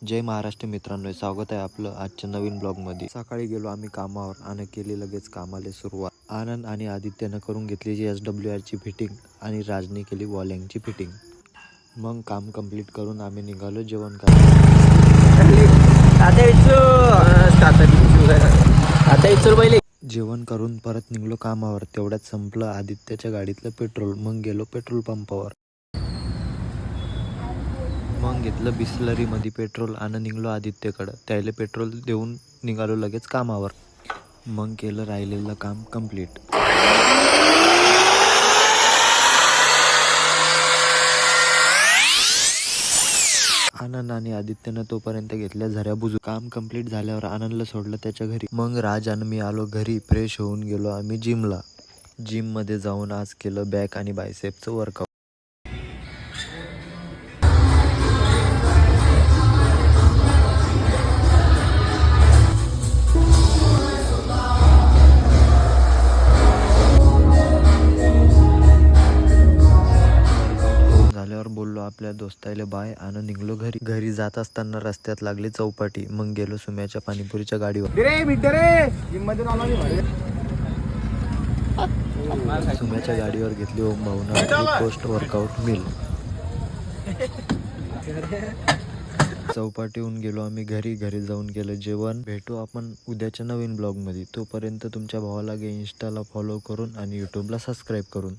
जय महाराष्ट्र मित्रांनो, स्वागत आहे आपलं आजच्या नवीन ब्लॉगमध्ये। सकाळी गेलो आम्ही कामावर आणि केली लगेच कामाला सुरुवात। आनंद आणि आदित्यनं करून घेतली SWRची फिटिंग आणि राजनी केली वॉलिंगची फिटिंग। मग काम कंप्लीट करून आम्ही निघालो जेवण करायला। जेवण करून परत निघलो कामावर। तेवढ्यात संपलं आदित्यच्या गाडीतलं पेट्रोल। मग गेलो पेट्रोल पंपावर, मग घेतलं बिस्लरीमध्ये पेट्रोल आणि निघलो आदित्यकडं। त्याला पेट्रोल देऊन निघालो लगेच कामावर। मग केलं राहिलेलं काम कंप्लीट। आनंद आणि आदित्यनं तोपर्यंत घेतल्या झऱ्या बुजू। काम कंप्लीट झाल्यावर आनंदला सोडलं त्याच्या घरी। मग राज आणि मी आलो घरी। फ्रेश होऊन गेलो आम्ही जिमला। जिममध्ये जाऊन आज केलं बॅक आणि बायसेपचं वर्कआउट। झाल्यावर बोललो आपल्या दोस्ताला बाय आणि निघलो घरी। घरी जात असताना रस्त्यात लागली चौपाटी। मग गेलो सुम्याच्या पाणीपुरीच्या गाडीवर। सुम्याच्या गाडीवर घेतली ओम भाऊनं पोस्ट वर्कआउट मील। चौपाटीहून गेलो आम्ही घरी। घरी जाऊन केलं जेवण। भेटू आपण उद्याच्या नवीन ब्लॉगमध्ये। तोपर्यंत तुमच्या भावाला इंस्टाला फॉलो करून आणि यूट्यूबला सबस्क्राईब करून